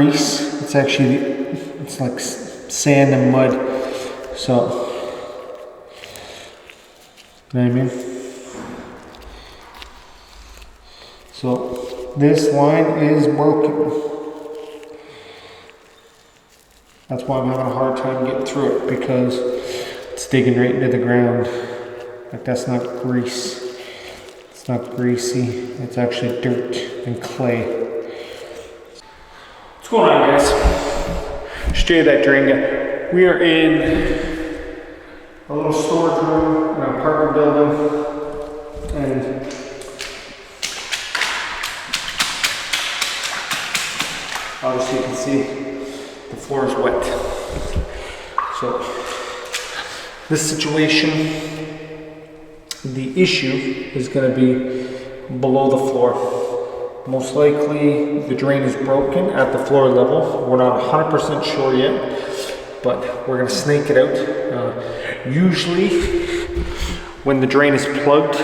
grease. It's actually, it's like sand and mud. So, you know what I mean? So this line is broken. That's why I'm having a hard time getting through it, because it's digging right into the ground. Like, that's not grease. It's not greasy. It's actually dirt and clay. What's going on, guys? Show you that drain guy. We are in a little storage room in an apartment building, and obviously you can see the floor is wet. So this situation, the issue is going to be below the floor. Most likely the drain is broken at the floor level. We're not 100% sure yet, but we're going to snake it out. Usually when the drain is plugged,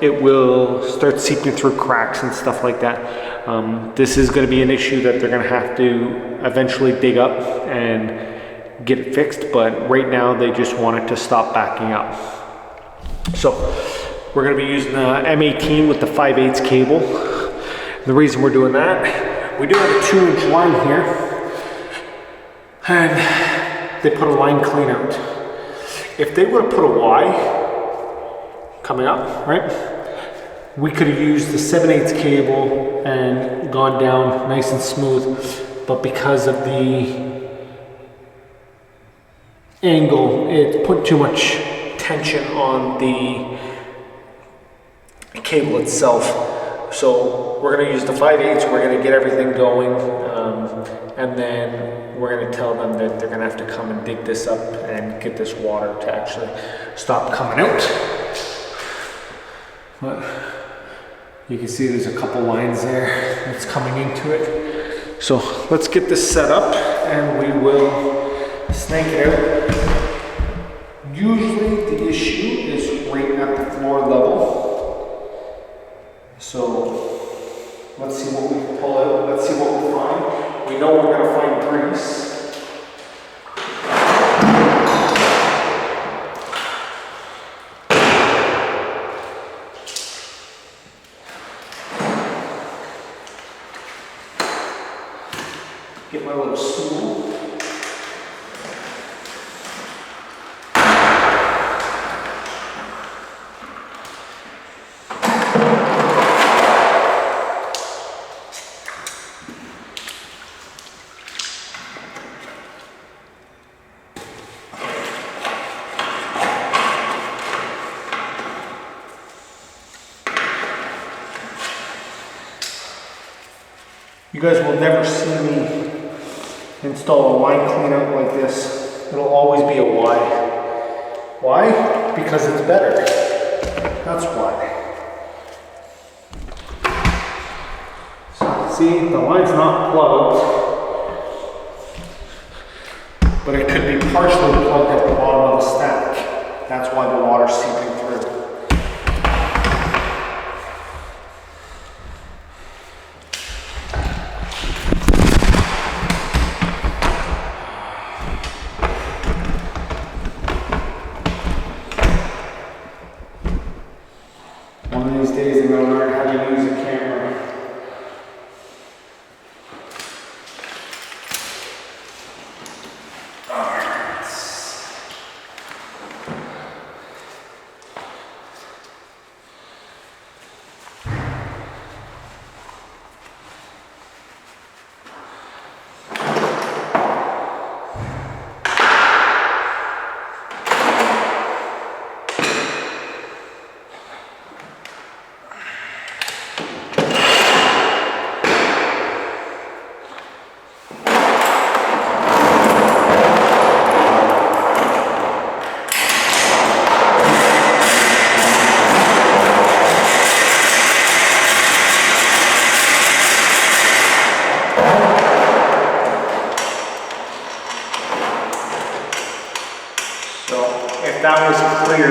it will start seeping through cracks and stuff like that. This is going to be an issue that they're going to have to eventually dig up and get it fixed, but right now they just want it to stop backing up. So we're going to be using the M18 with the 5/8 cable. The reason we're doing that, we do have a 2-inch line here, and they put a line clean out. If they would have put a Y coming up, right, we could have used the 7/8 cable and gone down nice and smooth, but because of the angle, it put too much tension on the cable itself. So we're going to use the 5/8, we're going to get everything going, and then we're going to tell them that they're going to have to come and dig this up and get this water to actually stop coming out. But you can see there's a couple lines there that's coming into it. So let's get this set up and we will snake it out. Usually the issue is right at the floor level. So let's see what we can pull out. Let's see what we find. We know we're going to find grease. Get my little stool. You guys will never see me install a line cleanout like this. It'll always be a Y. Why? Because it's better. That's why. So, see, the line's not plugged, but it could be partially plugged at the bottom of the stack. That's why the water's seeping through. One of these days I'm going to learn how to use a camera. If that was clear,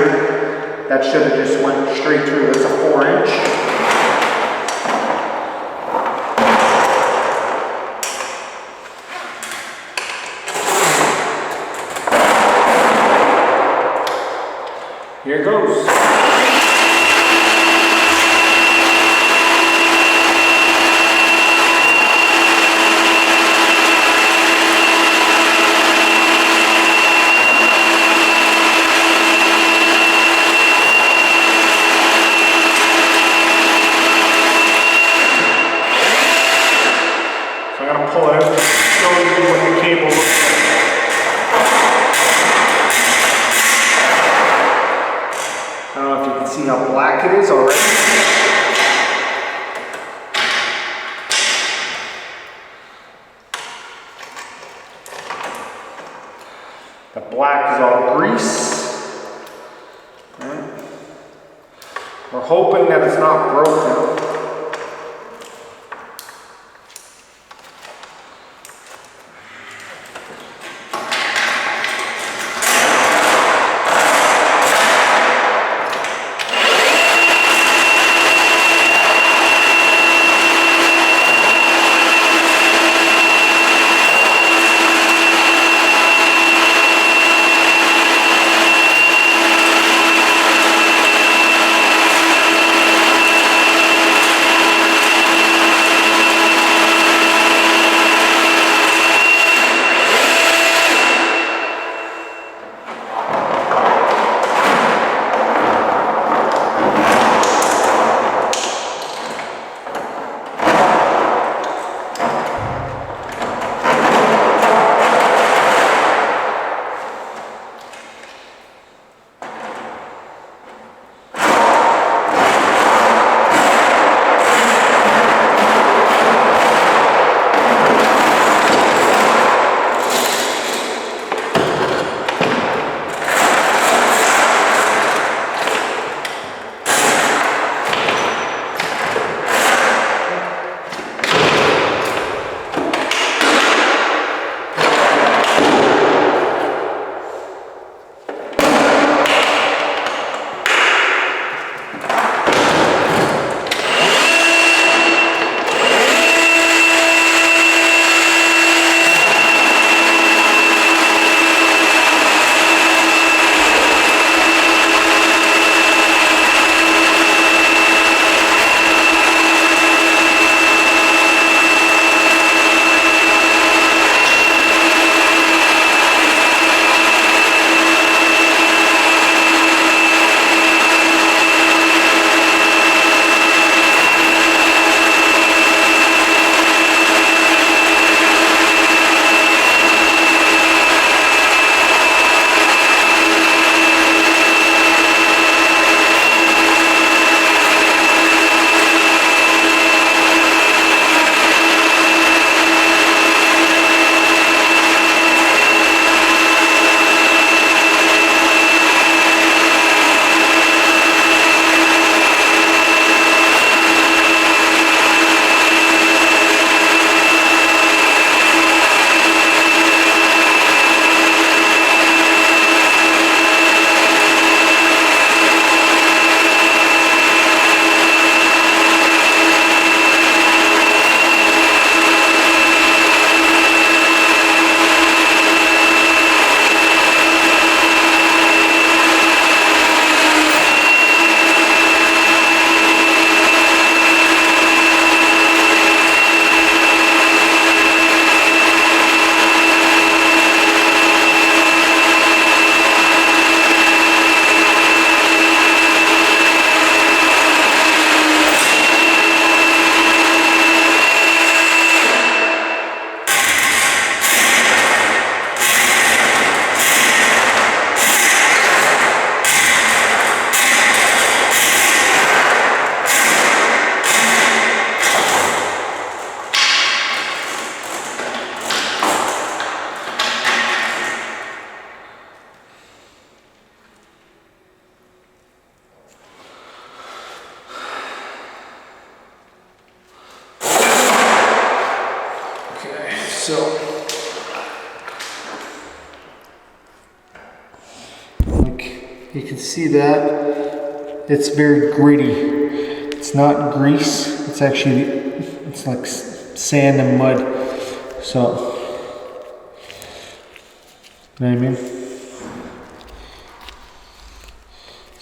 that should have just went straight through. It's a 4-inch. Here it goes. Pull it out and show you what the cable looks like. I don't know if you can see how black it is already. The black is all grease. Right. We're hoping that it's not broken. So like you can see that it's very gritty. It's not grease. It's actually, it's like sand and mud. So, you know what I mean?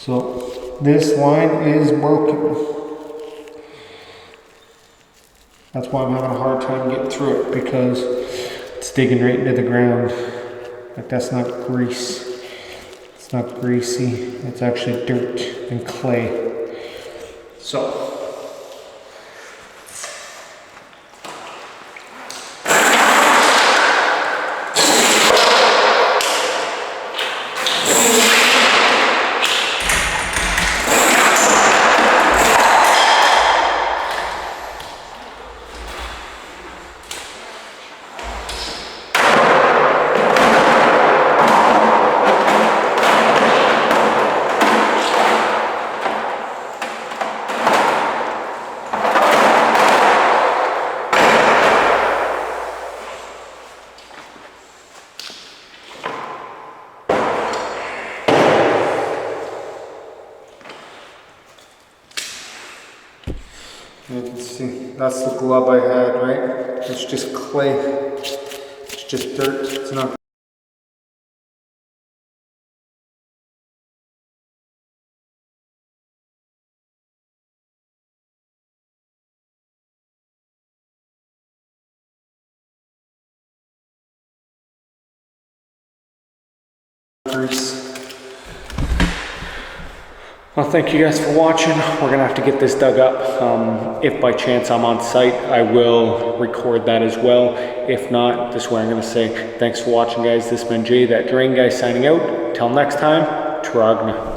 So this line is broken. That's why I'm having a hard time getting through it, because it's digging right into the ground. Like, that's not grease. It's not greasy. It's actually dirt and clay. So you can see, that's the glove I had, right? It's just clay. It's just dirt. It's not grease. Well, thank you guys for watching. We're gonna have to get this dug up. If by chance I'm on site, I will record that as well. If not, this is where I'm gonna say thanks for watching, guys. This has been Jay, that drain guy, signing out. Till next time, Trogna.